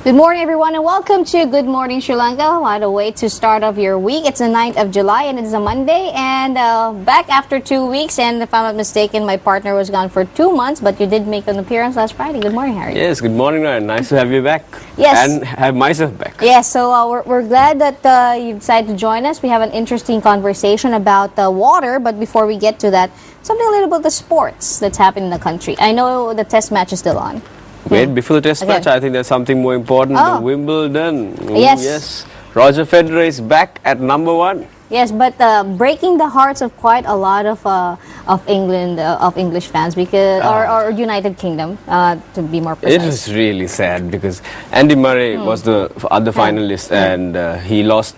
Good morning, everyone, and welcome to Good Morning Sri Lanka. What a way to start off your week. It's the 9th of July, and it's a Monday, and back after 2 weeks, and if I'm not mistaken, my partner was gone for 2 months, but you did make an appearance last Friday. Good morning, Harry. Yes, good morning, Ryan. Nice to have you back. Yes. And have myself back. Yes, so we're glad that you decided to join us. We have an interesting conversation about water, but before we get to that, something a little bit of the sports that's happening in the country. I know the test match is still on. Wait, before the test match, I think there's something more important. Oh. The Wimbledon. Yes. Roger Federer is back at number 1. Yes, but breaking the hearts of quite a lot of England, of English fans, because or United Kingdom, to be more precise. It is really sad because Andy Murray was the other finalist, and he lost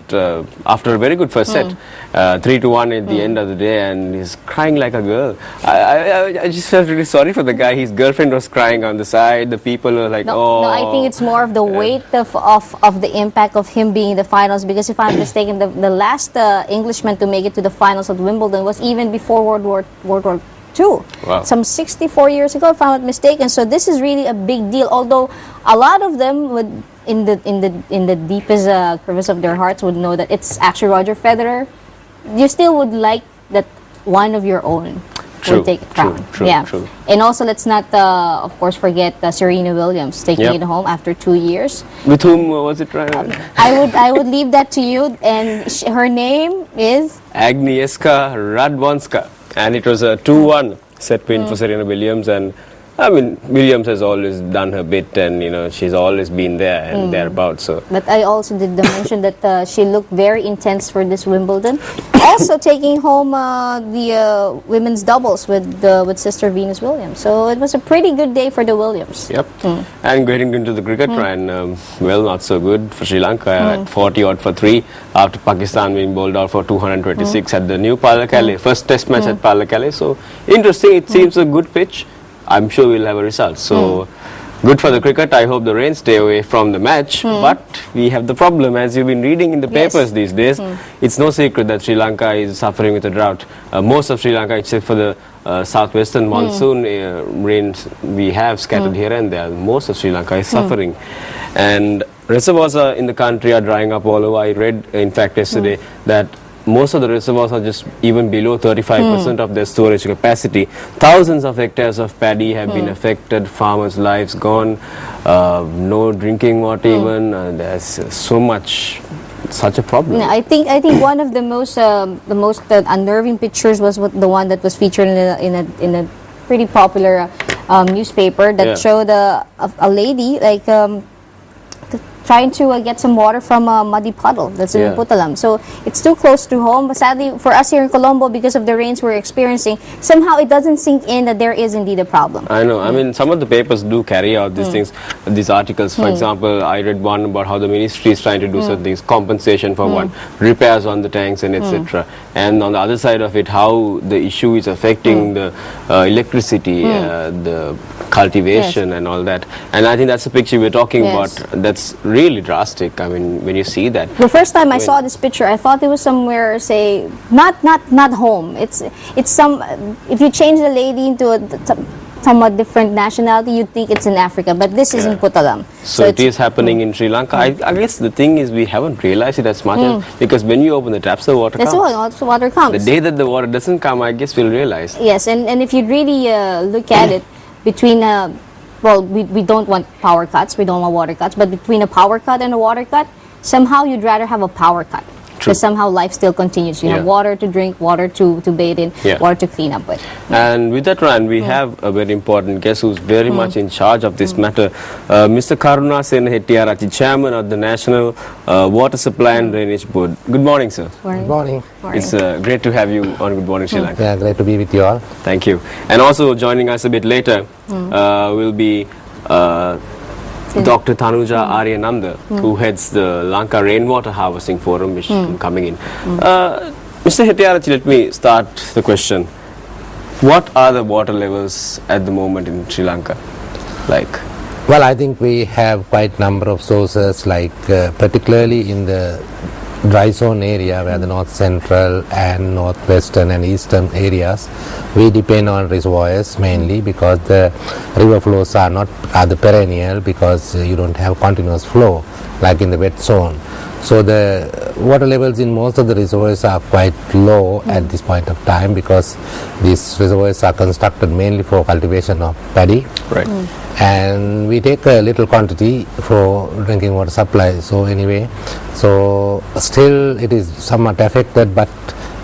after a very good first set, 3-1 at the end of the day, and he's crying like a girl. I just felt really sorry for the guy. His girlfriend was crying on the side. The people were like, No, I think it's more of the weight of the impact of him being in the finals, because if I'm mistaken, the last Englishman to make it to the finals of Wimbledon was even before World War II. Wow. Some 64 years ago, if I'm not mistaken. So this is really a big deal. Although a lot of them would, in the deepest crevice of their hearts, would know that it's actually Roger Federer. You still would like that one of your own will take a crown. True. And also, let's not, of course, forget Serena Williams taking it home after 2 years. With whom was it, Ryan? I would leave that to you. And her name is Agnieszka Radwanska, and it was a 2-1 set win for Serena Williams. And I mean, Williams has always done her bit, and she's always been there and thereabouts. So, but I also did mention that she looked very intense for this Wimbledon. Also taking home the women's doubles with sister Venus Williams. So it was a pretty good day for the Williams. Yep. And getting into the cricket, Ryan, well, not so good for Sri Lanka at 40 odd for 3 after Pakistan being bowled out for 226 at the new Pallekele, first test match at Pallekele. So interesting. It seems a good pitch. I'm sure we'll have a result. So good for the cricket. I hope the rain stay away from the match. But we have the problem, as you've been reading in the papers these days. It's no secret that Sri Lanka is suffering with a drought. Most of Sri Lanka, except for the southwestern monsoon rains we have scattered here and there, most of Sri Lanka is suffering. And reservoirs in the country are drying up all over. I read, in fact, yesterday that most of the reservoirs are just even below 35% of their storage capacity. Thousands of hectares of paddy have been affected, farmers' lives gone, no drinking water even. There's such a problem. I think one of the most unnerving pictures was the one that was featured in a pretty popular newspaper that showed a lady like trying to get some water from a muddy puddle that's in Puttalam. So it's too close to home. But sadly, for us here in Colombo, because of the rains we're experiencing, somehow it doesn't sink in that there is indeed a problem. I know. I mean, some of the papers do carry out these things, these articles. For example, I read one about how the ministry is trying to do certain things, compensation for one, repairs on the tanks and etc. And on the other side of it, how the issue is affecting the electricity, the cultivation and all that. And I think that's the picture we're talking about. That's really drastic. I mean, when you see that. The first time I saw this picture, I thought it was somewhere, say, not home. It's some. If you change the lady into a somewhat different nationality, you'd think it's in Africa, but this is in Puttalam. So it is happening in Sri Lanka. I guess the thing is we haven't realized it as much because when you open the taps, the water comes. That's water comes. The day that the water doesn't come, I guess we'll realize. Yes, and if you really look at it, between well, we don't want power cuts, we don't want water cuts, but between a power cut and a water cut, somehow you'd rather have a power cut. Because somehow life still continues. You have water to drink, water to bathe in, water to clean up with. And with that, Ryan, we have a very important guest who's very much in charge of this matter. Mr. Karuna Sen Hettiarachchi, Chairman of the National Water Supply and Drainage Board. Good morning, sir. Good morning. It's great to have you on Good Morning Sri Lanka. Yeah, great to be with you all. Thank you. And also joining us a bit later will be Dr. Tanuja Aryananda, who heads the Lanka Rainwater Harvesting Forum, which is coming in. Mr. Hettiarachchi, let me start the question. What are the water levels at the moment in Sri Lanka like? Well, I think we have quite a number of sources, like particularly in the dry zone area where the north central and northwestern and eastern areas, we depend on reservoirs mainly because the river flows are the perennial, because you don't have continuous flow like in the wet zone. So the water levels in most of the reservoirs are quite low at this point of time, because these reservoirs are constructed mainly for cultivation of paddy. Right. And we take a little quantity for drinking water supply. So anyway, so still it is somewhat affected, but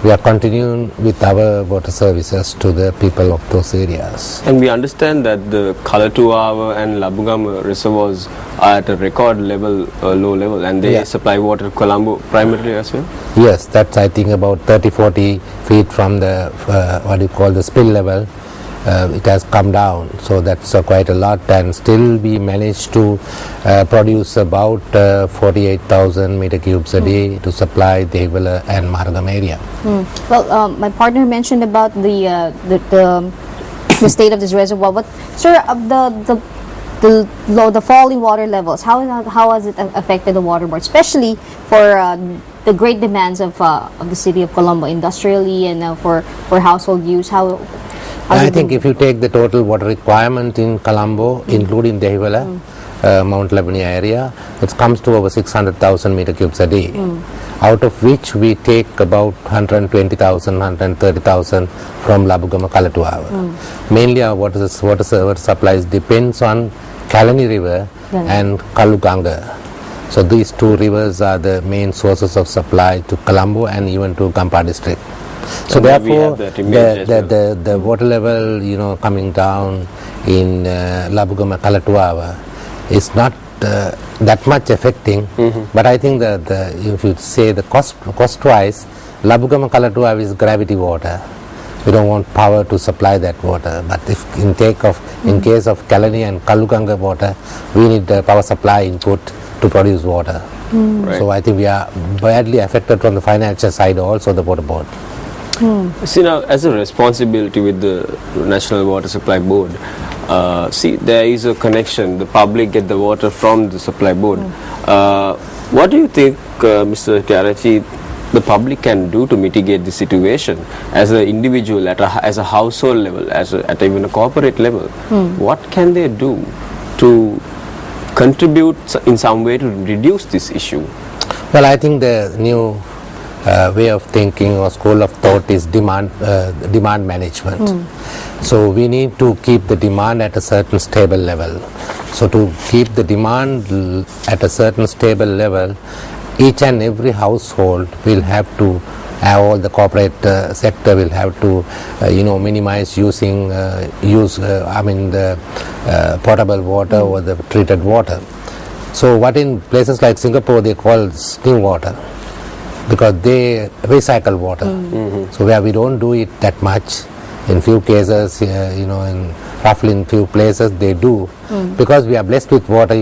we are continuing with our water services to the people of those areas. And we understand that the Kalatuava and Labugam reservoirs are at a record level, low level, and they supply water to Colombo primarily as well? Yes, that's I think about 30-40 feet from the what you call the spill level. It has come down, so that's quite a lot, and still we managed to produce about 48,000 meter cubes a day to supply the Hivela and Maragam area. Well, my partner mentioned about the state of this reservoir, but sir, the falling water levels, how has it affected the water board, especially for the great demands of the city of Colombo industrially and for household use? I think if you take the total water requirement in Colombo, including the Hivela, Mount Lebanon area, it comes to over 600,000 meter cubes a day, out of which we take about 120,000, 130,000 from Labugama Kalatuava. Mainly our water supplies depends on Kalani River and Kaluganga. So these two rivers are the main sources of supply to Colombo and even to Gampa district. So therefore, the water level, coming down in Labugama Kalatuava is not that much affecting. But I think that if you say the cost-wise, Labugama Kalatuava is gravity water. We don't want power to supply that water. But if in case of Kalani and Kaluganga water, we need the power supply input to produce water. Right. So I think we are badly affected from the financial side, also the water board. See, now as a responsibility with the National Water Supply Board, see, there is a connection. The public get the water from the supply board. What do you think, Mr. Tiarachi, the public can do to mitigate the situation as an individual, as a household level, at even a corporate level? What can they do to contribute in some way to reduce this issue? Well, I think the new way of thinking or school of thought is demand management. So we need to keep the demand at a certain stable level. So to keep the demand at a certain stable level, each and every household will have to, all the corporate sector will have to minimize using the potable water or the treated water. So what in places like Singapore they call spring water, because they recycle water. So where we don't do it that much, in few cases, roughly in few places they do, because we are blessed with water.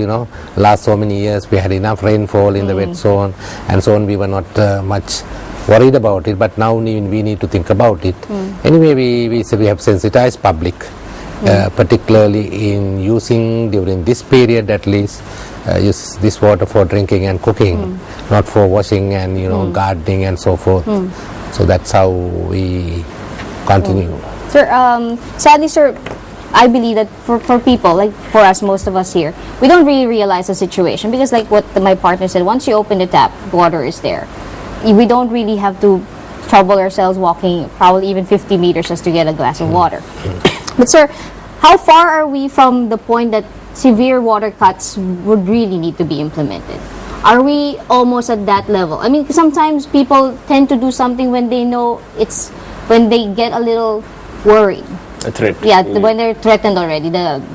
Last so many years we had enough rainfall in the wet zone, and so on. We were not much worried about it, but now we need to think about it. Anyway, we have sensitized public, particularly in using during this period at least. Use this water for drinking and cooking, not for washing and gardening and so forth. So that's how we continue. Sir, sadly, sir, I believe that for people, like for us, most of us here, we don't really realize the situation, because like what my partner said, once you open the tap, water is there. We don't really have to trouble ourselves walking probably even 50 meters just to get a glass of water. But sir, how far are we from the point that severe water cuts would really need to be implemented? Are we almost at that level? I mean, sometimes people tend to do something when they know when they get a little worried. A threat. Yeah, when they're threatened already.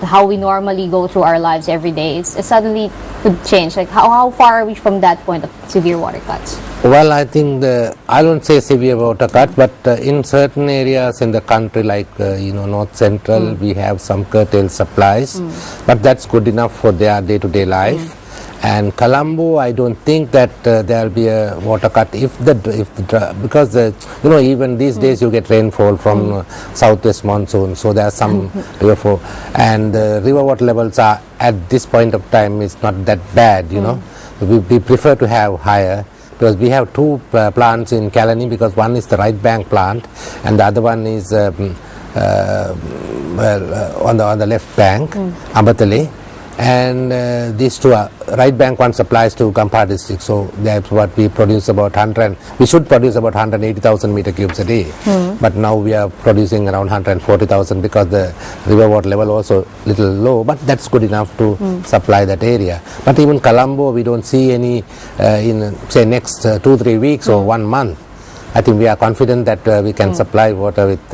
How we normally go through our lives every day, it suddenly could change. Like how far are we from that point of severe water cuts? Well, I think I don't say severe water cut, but in certain areas in the country, like North Central, we have some curtailed supplies, but that's good enough for their day-to-day life. And Colombo, I don't think that there will be a water cut because even these days you get rainfall from southwest monsoon, so there are some river flow, and the river water levels are at this point of time is not that bad. We prefer to have higher, because we have two plants in Kalani, because one is the right bank plant and the other one is on the left bank, Ambatale. And these two are, right bank one supplies to Kampar district, so that's what we produce about 100, we should produce about 180,000 meter cubes a day, but now we are producing around 140,000 because the river water level also little low, but that's good enough to supply that area. But even Colombo, we don't see any in say next 2-3 weeks or 1 month. I think we are confident that we can supply water with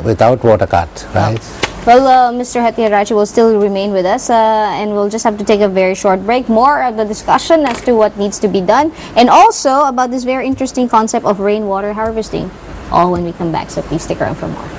without water cut, right? Well, Mr. Hettiarachi will still remain with us, and we'll just have to take a very short break. More of the discussion as to what needs to be done, and also about this very interesting concept of rainwater harvesting, all when we come back. So please stick around for more.